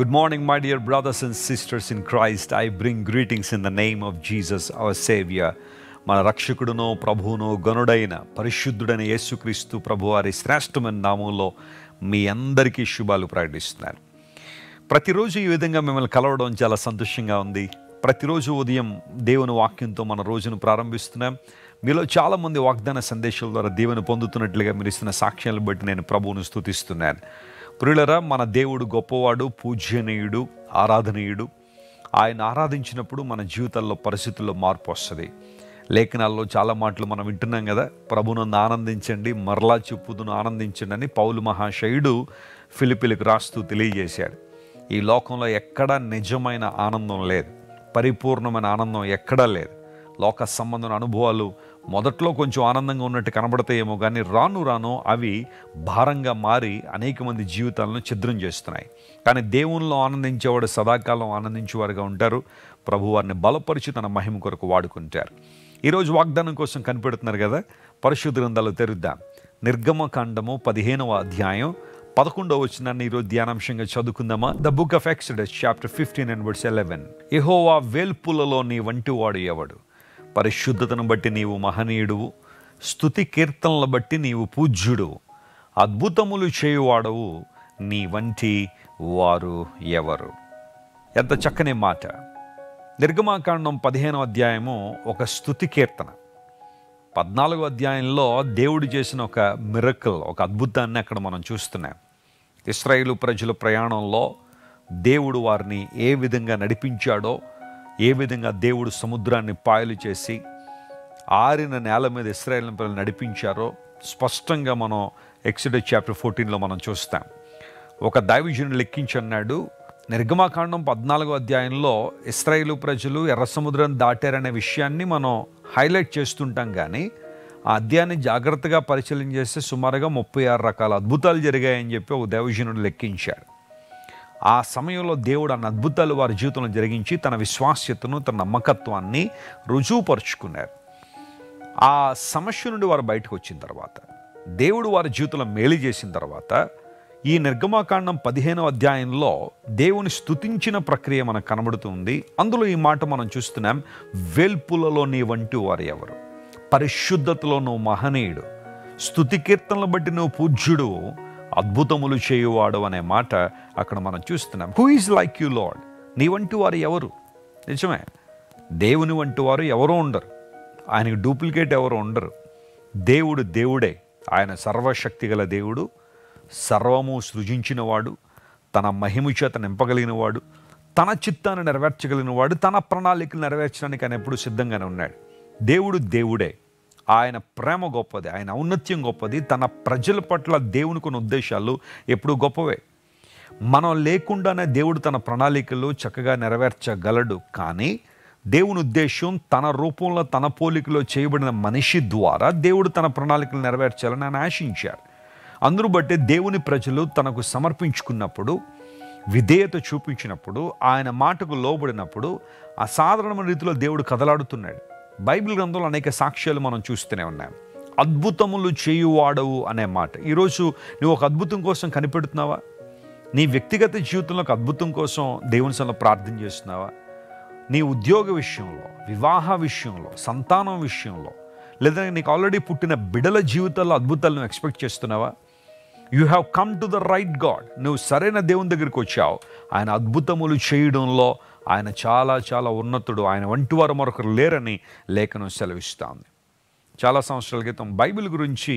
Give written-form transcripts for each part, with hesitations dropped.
Good morning, my dear brothers and sisters in Christ. I bring greetings in the name of Jesus, our Savior. మన రక్షకుడునో ప్రభువునో గనుడైన పరిశుద్ధుడైన యేసుక్రీస్తు ప్రభువారి శ్రేష్టమైన నామంలో మీ అందరికీ శుభాలు ప్రకటిస్తున్నాను. ప్రతిరోజు ఈ విధంగా మిమ్మల్ని కలవడం చాలా సంతోషంగా ఉంది. ప్రతిరోజు ఉదయం దేవుని వాక్యంతో మన రోజును ప్రారంభిస్తున్నాం. మీలో చాలామంది వాగ్దాన సందేశాల ద్వారా దేవుని పొందుతున్నట్లుగా మీరు ఇస్తున్న సాక్ష్యాలను బట్టి నేను ప్రభువును స్తుతిస్తున్నాను. ప్రియులరా, మన దేవుడు గొప్పవాడు, పూజ్యనీయుడు, ఆరాధనీయుడు. ఆయన ఆరాధించినప్పుడు మన జీవితాల్లో పరిస్థితుల్లో మార్పు వస్తుంది. లేఖనాల్లో చాలా మాటలు మనం వింటున్నాం కదా, ప్రభువునందు ఆనందించండి, మరలా చెప్పుదును ఆనందించండి అని పౌలు మహాశయుడు ఫిలిప్పీలకు రాస్తూ తెలియజేశాడు. ఈ లోకంలో ఎక్కడా నిజమైన ఆనందం లేదు, పరిపూర్ణమైన ఆనందం ఎక్కడా లేదు. లోక సంబంధమైన అనుభవాలు మొదట్లో కొంచెం ఆనందంగా ఉన్నట్టు కనబడతాయేమో, కానీ రాను రాను అవి భారంగా మారి అనేక మంది జీవితాలను ఛిద్రం చేస్తున్నాయి. కానీ దేవునిలో ఆనందించేవాడు సదాకాలం ఆనందించేవారుగా ఉంటారు. ప్రభు వారిని బలపరిచి తన మహిమ కొరకు వాడుకుంటారు. ఈరోజు వాగ్దానం కోసం కనిపెడుతున్నారు కదా, పరిశుద్ధ గ్రంథాలు తెరుద్దాం. నిర్గమకాండము 15వ అధ్యాయం 11వ వచనాన్ని ఈరోజు ధ్యానాంశంగా చదువుకుందామా? The book of Exodus chapter 15 and verse 11. యెహోవా వేల్పులలో నీ వంటి వాడు ఎవడు? పరిశుద్ధతను బట్టి నీవు మహనీయుడువు, స్తుతి కీర్తనల బట్టి నీవు పూజ్యుడువు, అద్భుతములు చేయువాడవు, నీ వంటి వారు ఎవరు? ఎంత చక్కని మాట. నిర్గమాకాండం 15వ అధ్యాయము ఒక స్తుతి కీర్తన. 14వ అధ్యాయంలో దేవుడు చేసిన ఒక మిరకల్, ఒక అద్భుతాన్ని అక్కడ మనం చూస్తున్నాం. ఇశ్రాయేలు ప్రజల ప్రయాణంలో దేవుడు వారిని ఏ విధంగా నడిపించాడో, ఏ విధంగా దేవుడు సముద్రాన్ని పాయలు చేసి ఆరిన నేల మీద ఇశ్రాయేలు ప్రజలు నడిపించారో స్పష్టంగా మనం ఎక్సడస్ చాప్టర్ 14లో మనం చూస్తాం. ఒక దైవజనుడు లెక్కించన్నాడు, నిర్గమాకాండం 14వ అధ్యాయంలో ఇశ్రాయేలు ప్రజలు ఎర్ర సముద్రం దాటారనే విషయాన్ని మనం హైలైట్ చేస్తుంటాం, కానీ ఆ అధ్యాయాన్ని జాగ్రత్తగా పరిశీలన చేస్తే సుమారుగా 36 రకాల అద్భుతాలు జరిగాయని చెప్పి ఒక దైవజనుడు లెక్కించాడు. ఆ సమయంలో దేవుడు అన్న అద్భుతాలు వారి జీవితంలో జరిగించి తన విశ్వాస్యతను, తన నమ్మకత్వాన్ని రుజువుపరుచుకున్నారు. ఆ సమస్య నుండి వారు బయటకు వచ్చిన తర్వాత, దేవుడు వారి జీవితంలో మేలు చేసిన తర్వాత, ఈ నిర్గమాకాండం 15వ అధ్యాయంలో దేవుని స్తుతించిన ప్రక్రియ మనకు కనబడుతుంది. అందులో ఈ మాట మనం చూస్తున్నాం, వేల్పులలో నీ వంటి వారు ఎవరు? పరిశుద్ధతలో నువ్వు మహనీయుడు, స్తుతి కీర్తనలు బట్టి నువ్వు పూజ్యుడు, అద్భుతములు చేయువాడు అనే మాట అక్కడ మనం చూస్తున్నాం. Who is like you lord? నీ వంటి వారు ఎవరు? నిజమే, దేవుని వంటి వారు ఎవరో ఉండరు, ఆయనకి డూప్లికేట్ ఎవరో ఉండరు. దేవుడు దేవుడే, ఆయన సర్వశక్తి గల దేవుడు, సర్వము సృజించినవాడు, తన మహిమ చేత నింపగలిగినవాడు, తన చిత్తాన్ని నెరవేర్చగలిగినవాడు, తన ప్రణాళికలు నెరవేర్చడానికి ఆయన ఎప్పుడు సిద్ధంగానే ఉన్నాడు. దేవుడు దేవుడే, ఆయన ప్రేమ గొప్పది, ఆయన ఔన్నత్యం గొప్పది, తన ప్రజల పట్ల దేవుని కొన్ని ఉద్దేశాలు ఎప్పుడూ గొప్పవే. మనం లేకుండానే దేవుడు తన ప్రణాళికలు చక్కగా నెరవేర్చగలడు. కానీ దేవుని ఉద్దేశం తన రూపంలో, తన పోలికలో చేయబడిన మనిషి ద్వారా దేవుడు తన ప్రణాళికలు నెరవేర్చాలని ఆయన ఆశించారు. అందును బట్టి దేవుని ప్రజలు తనకు సమర్పించుకున్నప్పుడు, విధేయత చూపించినప్పుడు, ఆయన మాటకు లోబడినప్పుడు అసాధారణమైన రీతిలో దేవుడు కదలాడుతున్నాడు. బైబిల్ గ్రంథంలో అనేక సాక్ష్యాలు మనం చూస్తూనే ఉన్నాం. అద్భుతములు చేయువాడవు అనే మాట. ఈరోజు నువ్వు ఒక అద్భుతం కోసం కనిపెడుతున్నావా? నీ వ్యక్తిగత జీవితంలో ఒక అద్భుతం కోసం దేవుని సన్నిధిలో ప్రార్థన చేస్తున్నావా? నీ ఉద్యోగ విషయంలో, వివాహ విషయంలో, సంతానం విషయంలో, లేదా నీకు ఆల్రెడీ పుట్టిన బిడల జీవితాల్లో అద్భుతాలు నువ్వు ఎక్స్పెక్ట్ చేస్తున్నావా? You have come to the right God. నువ్వు సరైన దేవుని దగ్గరికి వచ్చావు. ఆయన అద్భుతములు చేయడంలో ఆయన చాలా చాలా ఉన్నతుడు, ఆయన వంటి వారు మరొకరు లేరని లేఖనం సెలవిస్తుంది. చాలా సంవత్సరాల క్రితం బైబిల్ గురించి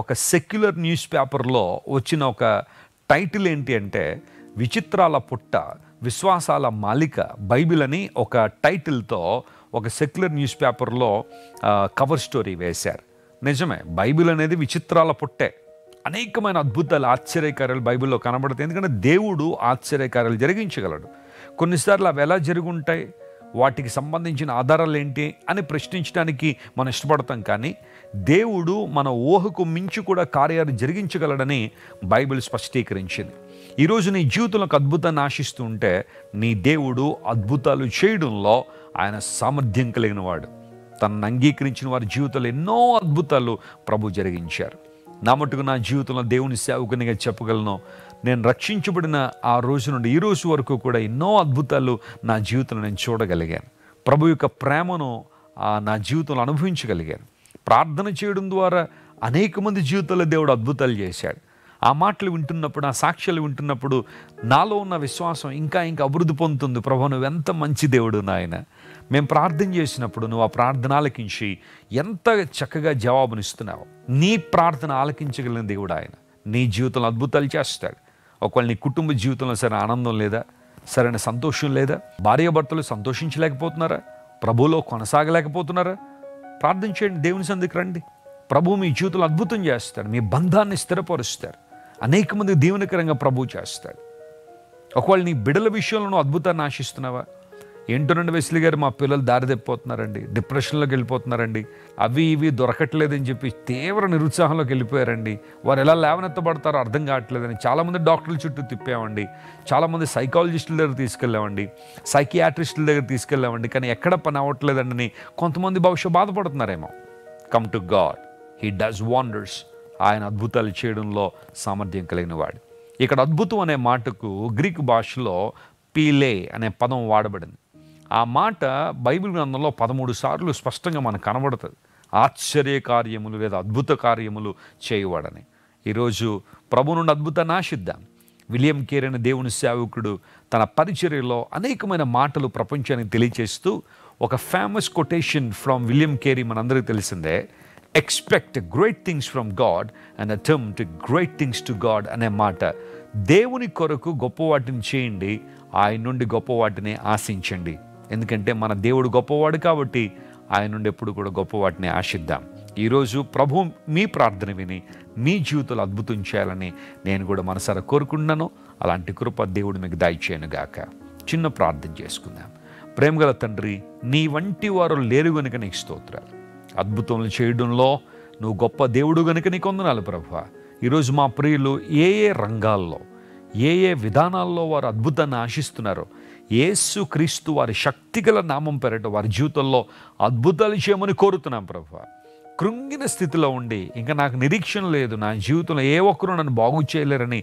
ఒక సెక్యులర్ న్యూస్ పేపర్లో వచ్చిన ఒక టైటిల్ ఏంటి అంటే, విచిత్రాల పుట్ట, విశ్వాసాల మాలిక బైబిల్ అని ఒక టైటిల్తో ఒక సెక్యులర్ న్యూస్ పేపర్లో కవర్ స్టోరీ వేశారు. నిజమే, బైబిల్ అనేది విచిత్రాల పుట్టే. అనేకమైన అద్భుతాలు, ఆశ్చర్యకార్యాలు బైబిల్లో కనబడతాయి. ఎందుకంటే దేవుడు ఆశ్చర్యకార్యాలు జరిగించగలడు. కొన్నిసార్లు అవి ఎలా జరుగుంటాయి, వాటికి సంబంధించిన ఆధారాలు ఏంటి అని ప్రశ్నించడానికి మనం ఇష్టపడతాం, కానీ దేవుడు మన ఊహకు మించి కూడా కార్యాలు జరిగించగలడని బైబిల్ స్పష్టీకరించింది. ఈరోజు నీ జీవితంలో ఒక అద్భుతాన్ని ఆశిస్తూ ఉంటే, నీ దేవుడు అద్భుతాలు చేయడంలో ఆయన సామర్థ్యం కలిగిన వాడు. తనను అంగీకరించిన వారి జీవితంలో ఎన్నో అద్భుతాలు ప్రభు జరిగించారు. నా మటుకు నా జీవితంలో దేవుని సేవకునిగా చెప్పగలను, నేను రక్షించబడిన ఆ రోజు నుండి ఈ రోజు వరకు కూడా ఎన్నో అద్భుతాలు నా జీవితంలో నేను చూడగలిగాను. ప్రభు యొక్క ప్రేమను నా జీవితంలో అనుభవించగలిగాను. ప్రార్థన చేయడం ద్వారా అనేక మంది జీవితాల్లో దేవుడు అద్భుతాలు చేశాడు. ఆ మాటలు వింటున్నప్పుడు, ఆ సాక్ష్యాలు వింటున్నప్పుడు నాలో ఉన్న విశ్వాసం ఇంకా అభివృద్ధి పొందుతుంది. ప్రభు నువ్వు ఎంత మంచి దేవుడు నాయన. మేము ప్రార్థన చేసినప్పుడు నువ్వు ఆ ప్రార్థన ఆలకించి ఎంత చక్కగా జవాబునిస్తున్నావు. నీ ప్రార్థన ఆలకించగలిగిన దేవుడు ఆయన. నీ జీవితంలో అద్భుతాలు చేస్తాడు. ఒకవేళ నీ కుటుంబ జీవితంలో సరైన ఆనందం లేదా, సరైన సంతోషం లేదా, భార్యాభర్తలు సంతోషించలేకపోతున్నారా, ప్రభువులో కొనసాగలేకపోతున్నారా, ప్రార్థన చేయండి, దేవుని సన్నిధికి రండి. ప్రభు మీ జీవితంలో అద్భుతం చేస్తాడు. మీ బంధాన్ని స్థిరపరుస్తాడు. అనేక మందికి దీవెనకరంగా ప్రభు చేస్తాడు. ఒకవేళ నీ బిడ్డల విషయంలో అద్భుతాన్ని ఆశిస్తున్నావా? ఏంటోనండి వెస్లీ గారు, మా పిల్లలు దారి తప్పిపోతున్నారండి, డిప్రెషన్లోకి వెళ్ళిపోతున్నారండి, అవి ఇవి దొరకట్లేదని చెప్పి తీవ్ర నిరుత్సాహంలోకి వెళ్ళిపోయారండి, వారు ఎలా లేవనెత్తబడతారో అర్థం కావట్లేదని చాలామంది డాక్టర్ల చుట్టూ తిప్పామండి, చాలామంది సైకాలజిస్టుల దగ్గర తీసుకెళ్ళామండి, సైకియాట్రిస్టుల దగ్గర తీసుకెళ్ళామండి, కానీ ఎక్కడ పని అవ్వట్లేదండి కొంతమంది బహుశా బాధపడుతున్నారేమో. Come to God, he does wonders. ఆయన అద్భుతాలు చేయడంలో సామర్థ్యం కలిగిన వాడు. ఇక్కడ అద్భుతం అనే మాటకు గ్రీకు భాషలో పీలే అనే పదం వాడబడింది. ఆ మాట బైబిల్ గ్రంథంలో 13 సార్లు స్పష్టంగా మనకు కనబడుతుంది. ఆశ్చర్య కార్యములు లేదా అద్భుత కార్యములు చేయువాడని. ఈరోజు ప్రభు నుండి అద్భుతాన్ని ఆశిద్దాం. విలియం కేరీ అనే దేవుని సేవకుడు తన పరిచర్యలో అనేకమైన మాటలు ప్రపంచానికి తెలియచేస్తూ ఒక famous quotation from William Carey మనందరికీ తెలిసిందే, expect great things from God and attempt great things to God అనే మాట. దేవుని కొరకు గొప్ప వాటిని చేయండి, ఆయన నుండి గొప్ప వాటిని ఆశించండి. ఎందుకంటే మన దేవుడు గొప్పవాడు కాబట్టి ఆయన నుండి ఎప్పుడు కూడా గొప్ప వాటిని ఆశిద్దాం. ఈరోజు ప్రభు మీ ప్రార్థన విని మీ జీవితంలో అద్భుతం చేయాలని నేను కూడా మనసారా కోరుకుంటున్నాను. అలాంటి కృప దేవుడు మీకు దయచేయను గాక. చిన్న ప్రార్థన చేసుకుందాం. ప్రేమగల తండ్రి, నీ వంటి వారు లేరు గనుక నీకు స్తోత్రాలు. అద్భుతములు చేయడంలో నువ్వు గొప్ప దేవుడు గనుక నీకు వందనాలు ప్రభువా. ఈరోజు మా ప్రియులు ఏ రంగాల్లో, ఏ విధానాల్లో వారు అద్భుతాన్ని ఆశిస్తున్నారో యేసు క్రీస్తు వారి శక్తిగల నామం పేరట వారి జీవితంలో అద్భుతాలు చేయమని కోరుతున్నాం ప్రభువా. కృంగిన స్థితిలో ఉండి ఇంకా నాకు నిరీక్షణ లేదు, నా జీవితంలో ఏ ఒక్కరూ నన్ను బాగు చేయలేరని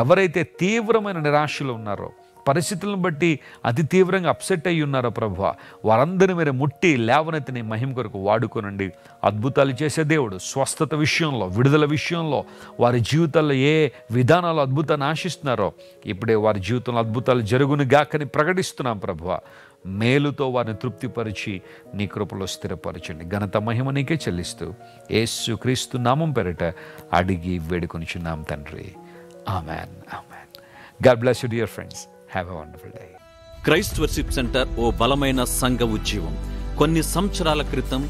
ఎవరైతే తీవ్రమైన నిరాశలో ఉన్నారో, పరిస్థితులను బట్టి అతి తీవ్రంగా అప్సెట్ అయ్యి ఉన్నారో ప్రభువా, వారందరినీ మీరు ముట్టి లేవనెత్తిని మహిమ కొరకు వాడుకోనండి. అద్భుతాలు చేసే దేవుడు స్వస్థత విషయంలో, విడుదల విషయంలో, వారి జీవితాల్లో ఏ విధానాలు అద్భుతాన్ని ఆశిస్తున్నారో ఇప్పుడే వారి జీవితంలో అద్భుతాలు జరుగును గాకని ప్రకటిస్తున్నాం ప్రభువా. మేలుతో వారిని తృప్తిపరిచి నీ కృపలో స్థిరపరచండి. ఘనత మహిమ నీకే చెల్లిస్తూ యేసు క్రీస్తు నామం పేరిట అడిగి వేడుకొనిచున్నాం తండ్రి. Amen, amen. God bless you dear friends. Have a wonderful day. Christ worship center ఓ బలమైన సంఘ ఉద్యమం. కొన్ని సంవత్సరాల క్రితం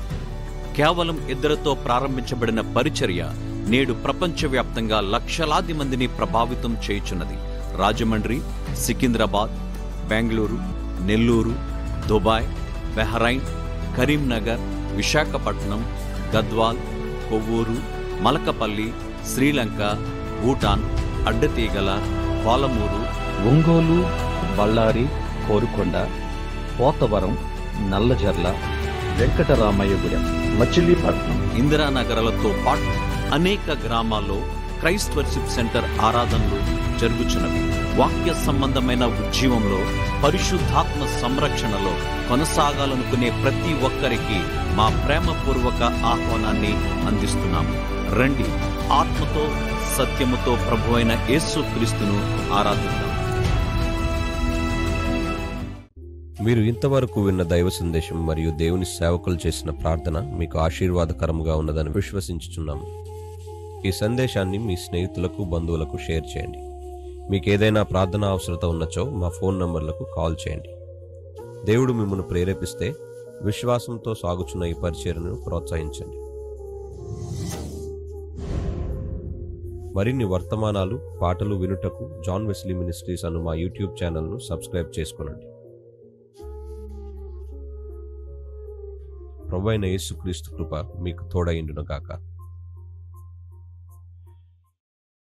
కేవలం 2 ప్రారంభించబడిన పరిచర్య నేడు ప్రపంచవ్యాప్తంగా లక్షలాది మందిని ప్రభావితం చేయుచున్నది. రాజమండ్రి, సికింద్రాబాద్, బెంగళూరు, నెల్లూరు, దుబాయ్, బెహ్రైన్, కరీంనగర్, విశాఖపట్నం, గద్వాల్, కొవ్వూరు, మలకపల్లి, శ్రీలంక, భూటాన్, అడ్డతీగల, పాలమూరు, ఒంగోలు, బళ్ళారి, కోరుకొండ, పోతవరం, నల్లజర్ల, వెంకటరామయ్యగూడెం, మచిలీపట్నం, ఇందిరానగర్లతో పాటు అనేక గ్రామాల్లో క్రైస్ట్ వర్షిప్ సెంటర్ ఆరాధనలు జరుగుచున్నవి. వాక్య సంబంధమైన ఉద్యమంలో, పరిశుద్ధాత్మ సంరక్షణలో కొనసాగాలనుకునే ప్రతి ఒక్కరికి మా ప్రేమపూర్వక ఆహ్వానాన్ని అందిస్తున్నాము. రండి, ఆత్మతో సత్యముతో ప్రభువైన యేసు క్రీస్తును ఆరాధిద్దాం. మీరు ఇంతవరకు విన్న దైవ సందేశం మరియు దేవుని సేవకులు చేసిన ప్రార్థన మీకు ఆశీర్వాదకరముగా ఉన్నదని విశ్వసించుచున్నాము. ఈ సందేశాన్ని మీ స్నేహితులకు, బంధువులకు షేర్ చేయండి. మీకు ఏదైనా ప్రార్థన అవసరత ఉన్నచో మా ఫోన్ నంబర్లకు కాల్ చేయండి. దేవుడు మిమ్మల్ని ప్రేరేపిస్తే విశ్వాసంతో సాగుచున్న ఈ పరిచర్యను ప్రోత్సహించండి. మరిన్ని వర్తమానాలు, పాటలు వినుటకు జాన్ వెస్లీ మినిస్ట్రీస్ అను మా యూట్యూబ్ ఛానల్ను సబ్స్క్రైబ్ చేసుకొనండి. ప్రభువైన యేసుక్రీస్తు కృప మీకు తోడైండును గాక.